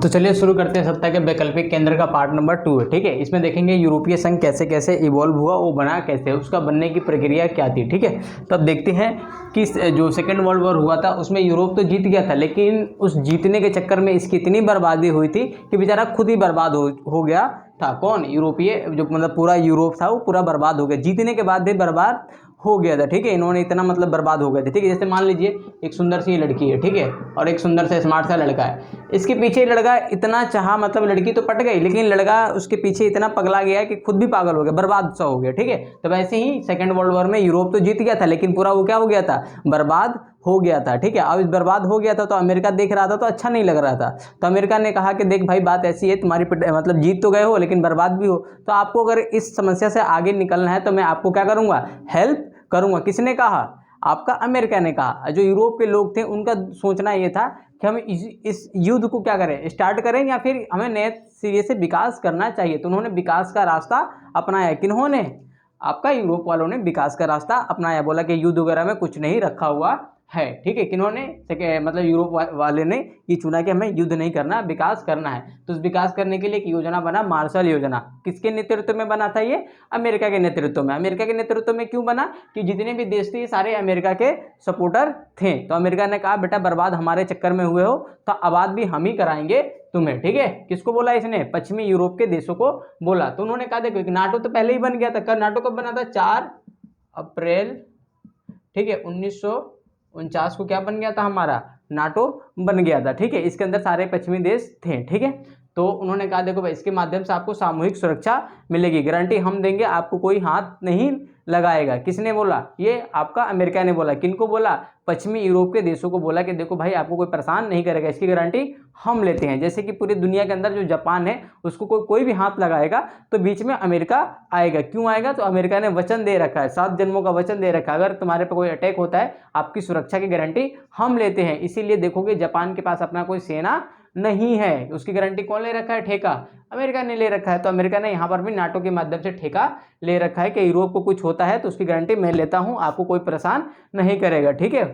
तो चलिए शुरू करते हैं सत्ता के वैकल्पिक केंद्र का पार्ट नंबर 2 है। ठीक है, इसमें देखेंगे यूरोपीय संघ कैसे कैसे इवॉल्व हुआ, वो बना कैसे, उसका बनने की प्रक्रिया क्या थी। ठीक है, तो अब देखते हैं कि जो सेकेंड वर्ल्ड वॉर हुआ था उसमें यूरोप तो जीत गया था, लेकिन उस जीतने के चक्कर में इसकी इतनी बर्बादी हुई थी कि बेचारा खुद ही बर्बाद हो गया था। कौन? यूरोपीय, जो मतलब पूरा यूरोप था वो पूरा बर्बाद हो गया, जीतने के बाद भी बर्बाद हो गया था। ठीक है, इन्होंने इतना मतलब बर्बाद हो गए थे। ठीक है, जैसे मान लीजिए एक सुंदर सी लड़की है, ठीक है, और एक सुंदर सा स्मार्ट सा लड़का है। इसके पीछे लड़का इतना चाहा, मतलब लड़की तो पट गई, लेकिन लड़का उसके पीछे इतना पगला गया कि खुद भी पागल हो गया, बर्बाद सा हो गया। ठीक है, तो वैसे ही सेकेंड वर्ल्ड वॉर में यूरोप तो जीत गया था, लेकिन पूरा वो क्या हो गया था, बर्बाद हो गया था। ठीक है, अब इस बर्बाद हो गया था तो अमेरिका देख रहा था तो अच्छा नहीं लग रहा था। तो अमेरिका ने कहा कि देख भाई, बात ऐसी है, तुम्हारी मतलब जीत तो गए हो लेकिन बर्बाद भी हो, तो आपको अगर इस समस्या से आगे निकलना है तो मैं आपको क्या करूंगा, हेल्प करूंगा। किसने कहा? आपका अमेरिका ने कहा। जो यूरोप के लोग थे उनका सोचना ये था कि हम इस युद्ध को क्या करें, स्टार्ट करें या फिर हमें नए सिरे से विकास करना चाहिए। तो उन्होंने विकास का रास्ता अपनाया। किन्होंने? आपका यूरोप वालों ने विकास का रास्ता अपनाया, बोला कि युद्ध वगैरह में कुछ नहीं रखा हुआ है। ठीक है, किन्होंने? मतलब यूरोप वाले ने ये चुना कि हमें युद्ध नहीं करना, विकास करना है। तो उस विकास करने के लिए एक योजना बना, मार्शल योजना। किसके नेतृत्व में बना था ये? अमेरिका के नेतृत्व में। अमेरिका के नेतृत्व में क्यों बना? कि जितने भी देश थे सारे अमेरिका के सपोर्टर थे। तो अमेरिका ने कहा बेटा बर्बाद हमारे चक्कर में हुए हो तो आबाद भी हम ही कराएंगे तुम्हें। ठीक है, किसको बोला इसने? पश्चिमी यूरोप के देशों को बोला। तो उन्होंने कहा देखो नाटो तो पहले ही बन गया था। नाटो कब बना था? 4 अप्रैल, ठीक है, 1949 को क्या बन गया था हमारा? नाटो बन गया था। ठीक है, इसके अंदर सारे पश्चिमी देश थे। ठीक है, तो उन्होंने कहा देखो भाई, इसके माध्यम से आपको सामूहिक सुरक्षा मिलेगी, गारंटी हम देंगे, आपको कोई हाथ नहीं लगाएगा। किसने बोला? ये आपका अमेरिका ने बोला। किनको बोला? पश्चिमी यूरोप के देशों को बोला कि देखो भाई, आपको कोई परेशान नहीं करेगा, इसकी गारंटी हम लेते हैं। जैसे कि पूरी दुनिया के अंदर जो जापान है उसको कोई भी हाथ लगाएगा तो बीच में अमेरिका आएगा। क्यों आएगा? तो अमेरिका ने वचन दे रखा है, 7 जन्मों का वचन दे रखा है, अगर तुम्हारे पर कोई अटैक होता है आपकी सुरक्षा की गारंटी हम लेते हैं। इसीलिए देखोगे जापान के पास अपना कोई सेना नहीं है, उसकी गारंटी कौन ले रखा है? ठेका अमेरिका ने ले रखा है। तो अमेरिका ने यहाँ पर भी नाटो के माध्यम से ठेका ले रखा है कि यूरोप को कुछ होता है तो उसकी गारंटी मैं लेता हूँ, आपको कोई परेशान नहीं करेगा। ठीक है,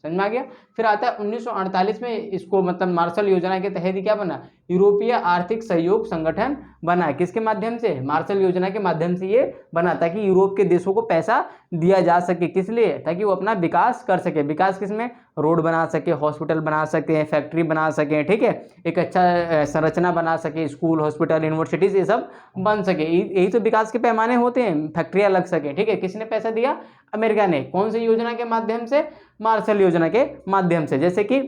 समझ में आ गया। फिर आता है 1948 में, इसको मतलब मार्शल योजना के तहत क्या बना? यूरोपीय आर्थिक सहयोग संगठन बना। किसके माध्यम से? मार्शल योजना के माध्यम से ये बना, ताकि यूरोप के देशों को पैसा दिया जा सके। किस लिए? ताकि वो अपना विकास कर सके। विकास किसमें? रोड बना सके, हॉस्पिटल बना सके, फैक्ट्री बना सके। ठीक है, एक अच्छा संरचना बना सके, स्कूल, हॉस्पिटल, यूनिवर्सिटीज ये सब बन सके। यही तो विकास के पैमाने होते हैं, फैक्ट्रियाँ लग सके। ठीक है, किसने पैसा दिया? अमेरिका ने। कौन सी योजना के माध्यम से? मार्शल योजना के माध्यम से। जैसे कि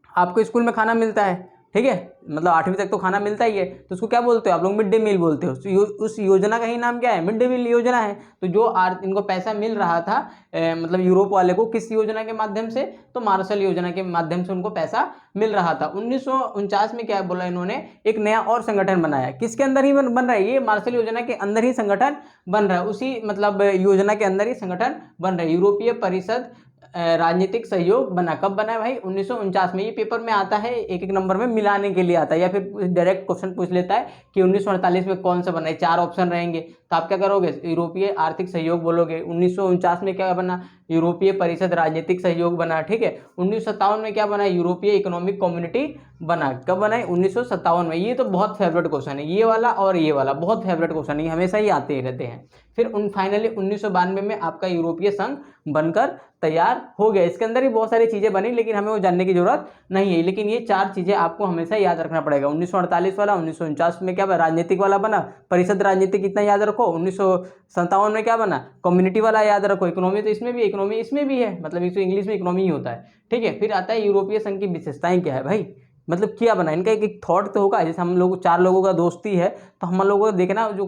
आपको स्कूल में खाना मिलता है, ठीक है, मतलब 8वीं तक तो खाना मिलता ही है, तो उसको क्या बोलते हो आप लोग? मिड डे मील बोलते हो। तो उस योजना का ही नाम क्या है? मिड डे मील योजना है। तो जो इनको पैसा मिल रहा था मतलब यूरोप वाले को, किस योजना के माध्यम से? तो मार्शल योजना के माध्यम से उनको पैसा मिल रहा था। 1949 में क्या बोला इन्होंने? एक नया और संगठन बनाया। किसके अंदर ही बन रहा है? ये मार्शल योजना के अंदर ही संगठन बन रहा है, उसी मतलब योजना के अंदर ही संगठन बन रहा है। यूरोपीय परिषद राजनीतिक सहयोग बना। कब बना है भाई? 1949 में। ये पेपर में आता है, एक एक नंबर में मिलाने के लिए आता है, या फिर डायरेक्ट क्वेश्चन पूछ लेता है कि 1948 में कौन सा बना है। 4 ऑप्शन रहेंगे तो आप क्या करोगे? यूरोपीय आर्थिक सहयोग बोलोगे। 1949 में क्या बना? यूरोपीय परिषद राजनीतिक सहयोग बना। ठीक है, 1957 में क्या बना? यूरोपीय इकोनॉमिक कम्युनिटी बना। कब बना है? 1957 में। ये तो बहुत फेवरेट क्वेश्चन है, ये वाला और ये वाला बहुत फेवरेट क्वेश्चन है, ये हमेशा ही आते ही रहते हैं। फिर फाइनली 1992 में आपका यूरोपीय संघ बनकर तैयार हो गया। इसके अंदर ही बहुत सारी चीजें बनी, लेकिन हमें वो जानने की जरूरत नहीं है। लेकिन ये 4 चीजें आपको हमेशा याद रखना पड़ेगा। 1948 वाला, 1949 में क्या राजनीतिक वाला बना, परिषद राजनीतिक, इतना याद रखो। 1957 में क्या बना? कम्युनिटी वाला याद रखो। इकोनॉमी तो इसमें भी, इकोनॉमी इसमें भी है, मतलब इसे इंग्लिश में इकोनॉमी ही होता है। ठीक है, फिर आता है यूरोपीय संघ की विशेषताएं क्या है भाई, मतलब क्या बना इनका? एक थॉट तो होगा। जैसे हम लोग 4 लोगों का दोस्ती है तो हम लोगों को देखना जो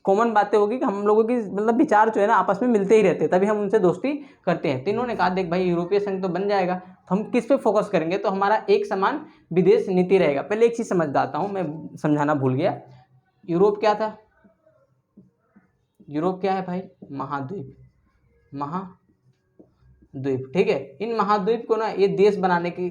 कॉमन बातें होगी कि हम लोगों की मतलब विचार जो है ना आपस में मिलते ही रहते हैं, तभी हम उनसे दोस्ती करते हैं। तो इन्होंने कहा देख भाई, यूरोपीय संघ तो बन जाएगा तो हम किस पे फोकस करेंगे? तो हमारा एक समान विदेश नीति रहेगा। पहले एक चीज समझदाता हूँ, मैं समझाना भूल गया। यूरोप क्या था? यूरोप क्या है भाई? महाद्वीप, महाद्वीप। ठीक है, इन महाद्वीप को ना ये देश बनाने की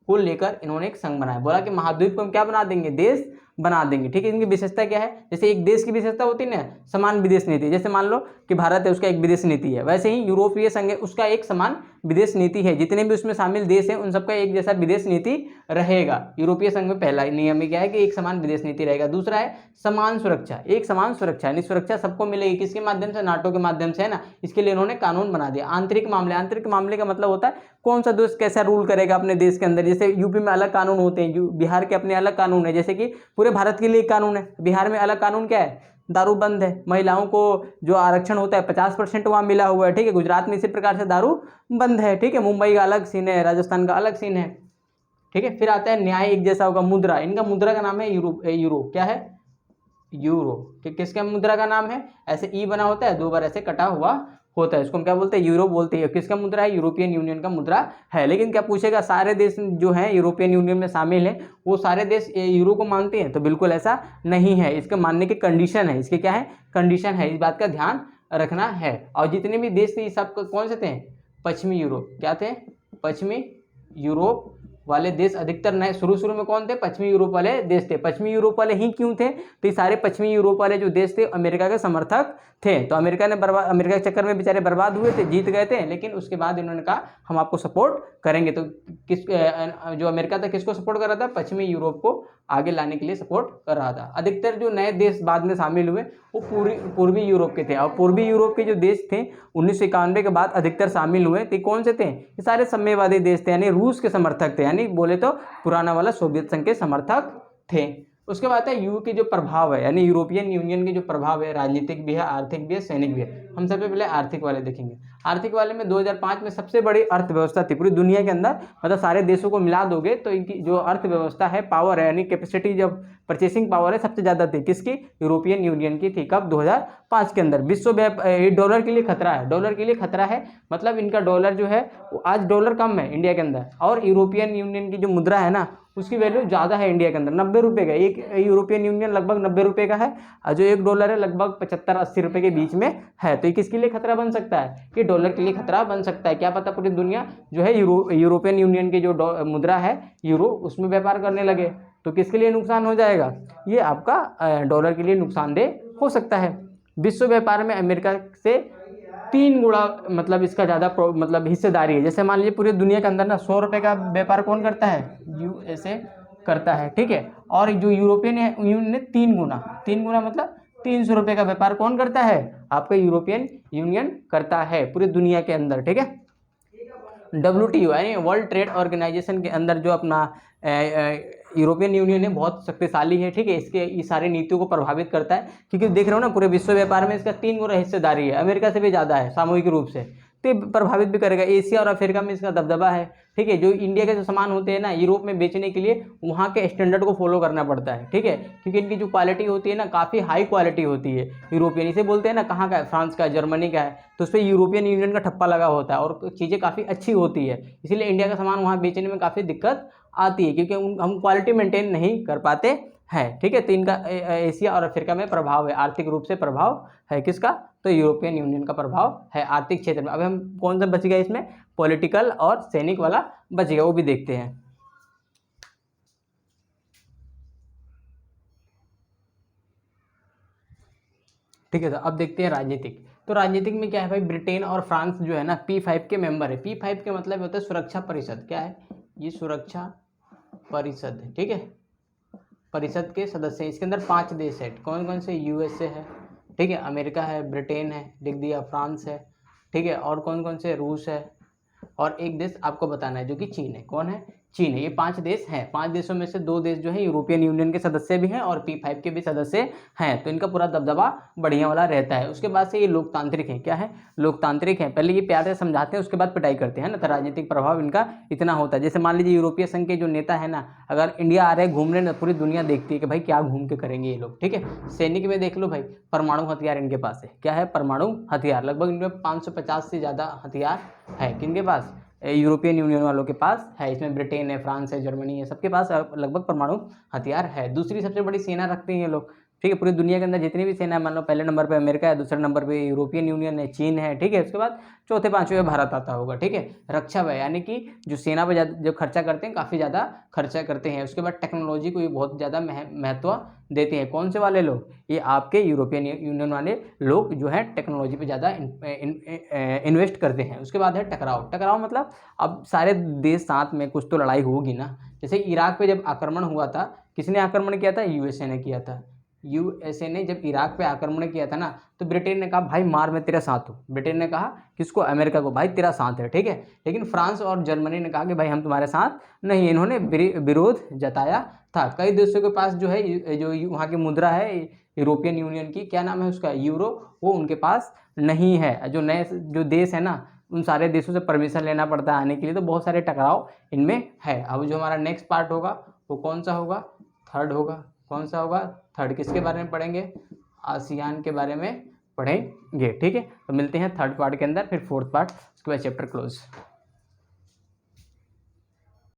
को लेकर इन्होंने एक संघ बनाया। बोला कि महाद्वीप को हम क्या बना देंगे? देश बना देंगे, ठीक है। इनकी विशेषता क्या है, जैसे एक देश की विशेषता होती है ना समान विदेश नीति, जैसे मान लो कि भारत है उसका एक विदेश नीति है, वैसे ही यूरोपीय संघ है उसका एक समान विदेश नीति है, जितने भी उसमें शामिल देश हैं उन सबका एक जैसा विदेश नीति रहेगा। यूरोपीय संघ में पहला नियम ही क्या है कि एक समान विदेश नीति रहेगा। दूसरा है समान सुरक्षा, एक समान सुरक्षा यानी सुरक्षा सबको मिलेगी, किसके माध्यम से, नाटो के माध्यम से, है ना। इसके लिए इन्होंने कानून बना दिया। आंतरिक मामले का मतलब होता है कौन सा देश कैसा रूल करेगा अपने देश के अंदर, जैसे यूपी में अलग कानून होते हैं, बिहार के अपने अलग कानून है, जैसे कि पूरे भारत के लिए एक कानून है, बिहार में अलग कानून क्या है, दारू बंद है, महिलाओं को जो आरक्षण होता है 50% वहाँ मिला हुआ है, ठीक है। गुजरात में इसी प्रकार से दारू बंद है, ठीक है। मुंबई का अलग सीन है, राजस्थान का अलग सीन है, ठीक है। फिर आता है न्याय एक जैसा होगा। मुद्रा, इनका मुद्रा का नाम है यूरो क्या है, यूरो, किसका मुद्रा का नाम है, ऐसे ई बना होता है, दो बार ऐसे कटा हुआ होता है, इसको हम क्या बोलते हैं, यूरो बोलते हैं। किसका मुद्रा है, यूरोपियन यूनियन का मुद्रा है। लेकिन क्या पूछेगा, सारे देश जो हैं यूरोपियन यूनियन में शामिल हैं वो सारे देश यूरो को मानते हैं, तो बिल्कुल ऐसा नहीं है। इसके मानने की कंडीशन है, इसके क्या है, कंडीशन है, इस बात का ध्यान रखना है। और जितने भी देश थे सब कौन से थे, पश्चिमी यूरोप, क्या थे, पश्चिमी यूरोप वाले देश अधिकतर नए शुरू में कौन थे, पश्चिमी यूरोप वाले देश थे। पश्चिमी यूरोप वाले ही क्यों थे, तो ये सारे पश्चिमी यूरोप वाले जो देश थे अमेरिका के समर्थक थे, तो अमेरिका के चक्कर में बेचारे बर्बाद हुए थे, जीत गए थे, लेकिन उसके बाद इन्होंने कहा हम आपको सपोर्ट करेंगे। तो जो अमेरिका था किसको सपोर्ट कर रहा था, पश्चिमी यूरोप को आगे लाने के लिए सपोर्ट कर रहा था। अधिकतर जो नए देश बाद में शामिल हुए वो पूर्वी यूरोप के थे, और पूर्वी यूरोप के जो देश थे 1991 के बाद अधिकतर शामिल हुए थे, कौन से थे, ये सारे साम्यवादी देश थे, यानी रूस के समर्थक थे, यानी बोले तो पुराना वाला सोवियत संघ के समर्थक थे। उसके बाद है यू के जो प्रभाव है, यानी यूरोपियन यूनियन के जो प्रभाव है, राजनीतिक भी है, आर्थिक भी है, सैनिक भी है। हम सबसे पहले आर्थिक वाले देखेंगे। आर्थिक वाले में 2005 में सबसे बड़ी अर्थव्यवस्था थी पूरी दुनिया के अंदर, मतलब सारे देशों को मिला दोगे तो इनकी जो अर्थव्यवस्था है, पावर है, यानी कैपेसिटी, जब परचेसिंग पावर है, सबसे ज़्यादा थी किसकी, यूरोपियन यूनियन की थी। कब, 2005 के अंदर। विश्व डॉलर के लिए खतरा है, डॉलर के लिए खतरा है, मतलब इनका डॉलर जो है आज डॉलर कम है इंडिया के अंदर, और यूरोपियन यूनियन की जो मुद्रा है ना उसकी वैल्यू ज़्यादा है इंडिया के अंदर, 90 रुपये का एक यूरोपियन यूनियन लगभग 90 रुपये का है, और जो एक डॉलर है लगभग 75-80 रुपये के बीच में है। तो ये किसके लिए खतरा बन सकता है, ये डॉलर के लिए खतरा बन सकता है। क्या पता पूरी दुनिया जो है यूरोपियन यूनियन की जो मुद्रा है यूरो, उसमें व्यापार करने लगे, तो किसके लिए नुकसान हो जाएगा, ये आपका डॉलर के लिए नुकसानदेह हो सकता है। विश्व व्यापार में अमेरिका से 3 गुणा मतलब इसका ज़्यादा मतलब हिस्सेदारी है। जैसे मान लीजिए पूरी दुनिया के अंदर ना 100 रुपये का व्यापार कौन करता है, यूएसए करता है, ठीक है। और जो यूरोपियन यूनियन ने 3 गुना मतलब 300 रुपये का व्यापार कौन करता है, आपका यूरोपियन यूनियन करता है पूरी दुनिया के अंदर, ठीक है। WTO यानी वर्ल्ड ट्रेड ऑर्गेनाइजेशन के अंदर जो अपना यूरोपियन यूनियन है बहुत शक्तिशाली है, ठीक है। इसके ये सारी नीतियों को प्रभावित करता है, क्योंकि देख रहे हो ना पूरे विश्व व्यापार में इसका 3 गुना हिस्सेदारी है, अमेरिका से भी ज़्यादा है सामूहिक रूप से, तो ये प्रभावित भी करेगा। एशिया और अफ्रीका में इसका दबदबा है, ठीक है। जो इंडिया के जो सामान होते हैं ना यूरोप में बेचने के लिए वहाँ के स्टैंडर्ड को फॉलो करना पड़ता है, ठीक है, क्योंकि इनकी जो क्वालिटी होती है ना काफ़ी हाई क्वालिटी होती है। यूरोपियन इसे बोलते हैं ना, कहाँ का है, फ्रांस का, जर्मनी का है, तो उस पर यूरोपियन यूनियन का ठप्पा लगा होता है और चीज़ें काफ़ी अच्छी होती है, इसीलिए इंडिया का सामान वहाँ बेचने में काफ़ी दिक्कत आती है, क्योंकि हम क्वालिटी मेंटेन नहीं कर पाते हैं, ठीक है। तो इनका एशिया और अफ्रीका में प्रभाव है, आर्थिक रूप से प्रभाव है किसका, तो यूरोपियन यूनियन का प्रभाव है आर्थिक क्षेत्र में। अब हम कौन सा बच गया इसमें, पॉलिटिकल और सैनिक वाला बच गया, वो भी देखते हैं। ठीक है, तो अब देखते हैं राजनीतिक। तो राजनीतिक में क्या है भाई, ब्रिटेन और फ्रांस जो है ना P5 के मेंबर है। P5 के मतलब होता है सुरक्षा परिषद, क्या है ये, सुरक्षा परिषद है, ठीक है, परिषद के सदस्य हैं। इसके अंदर 5 देश है, कौन कौन से, यूएसए है, ठीक है, अमेरिका है, ब्रिटेन है, लिख दिया, फ्रांस है, ठीक है, और कौन कौन से, रूस है, और एक देश आपको बताना है जो कि चीन है। कौन है, चीन है। ये 5 देश हैं, 5 देशों में से 2 देश जो है यूरोपियन यूनियन के सदस्य भी हैं और P5 के भी सदस्य हैं, तो इनका पूरा दबदबा बढ़िया वाला रहता है। उसके बाद से ये लोकतांत्रिक है, क्या है, लोकतांत्रिक है। पहले ये प्यार से समझाते हैं, उसके बाद पिटाई करते हैं ना, तो राजनीतिक प्रभाव इनका इतना होता है। जैसे मान लीजिए यूरोपीय संघ के जो नेता है ना, अगर इंडिया आ रहे घूमने ना, पूरी दुनिया देखती है कि भाई क्या घूम के करेंगे ये लोग, ठीक है। सैनिक में देख लो भाई, परमाणु हथियार इनके पास है, क्या है, परमाणु हथियार, लगभग इनके 550 से ज़्यादा हथियार है, किनके पास, यूरोपियन यूनियन वालों के पास है। इसमें ब्रिटेन है, फ्रांस है, जर्मनी है, सबके पास लगभग परमाणु हथियार है। दूसरी सबसे बड़ी सेना रखते हैं ये लोग, ठीक है। पूरी दुनिया के अंदर जितनी भी सेना है, मान लो पहले नंबर पे अमेरिका है, दूसरे नंबर पे यूरोपियन यूनियन है, चीन है, ठीक है। उसके बाद चौथे पांचवें में भारत आता होगा, ठीक है। रक्षा व्यय यानी कि जो सेना पे जो खर्चा करते हैं, काफ़ी ज़्यादा खर्चा करते हैं। उसके बाद टेक्नोलॉजी को भी बहुत ज़्यादा महत्व देते हैं। कौन से वाले लोग? ये आपके यूरोपियन यूनियन वाले लोग जो है टेक्नोलॉजी पे ज़्यादा इन्वेस्ट करते हैं। उसके बाद है टकराव। टकराव मतलब अब सारे देश साथ में कुछ तो लड़ाई होगी ना। जैसे इराक पे जब आक्रमण हुआ था, किसने आक्रमण किया था? यूएसए ने किया था। यूएसए ने जब इराक पे आक्रमण किया था ना, तो ब्रिटेन ने कहा भाई मार मैं तेरे साथ हूँ। ब्रिटेन ने कहा किसको? अमेरिका को, भाई तेरा साथ है, ठीक है। लेकिन फ्रांस और जर्मनी ने कहा कि भाई हम तुम्हारे साथ नहीं। इन्होंने विरोध जताया था। कई देशों के पास जो है, जो वहाँ की मुद्रा है यूरोपियन यूनियन की, क्या नाम है उसका? यूरो, वो उनके पास नहीं है। जो नए जो देश है ना, उन सारे देशों से परमिशन लेना पड़ता है आने के लिए। तो बहुत सारे टकराव इनमें है। अब जो हमारा नेक्स्ट पार्ट होगा वो कौन सा होगा? थर्ड होगा। कौन सा होगा? थर्ड। किसके बारे में पढ़ेंगे? आसियान के बारे में पढ़ेंगे, ठीक है। तो मिलते हैं थर्ड पार्ट के अंदर, फिर फोर्थ पार्ट, उसके बाद चैप्टर क्लोज।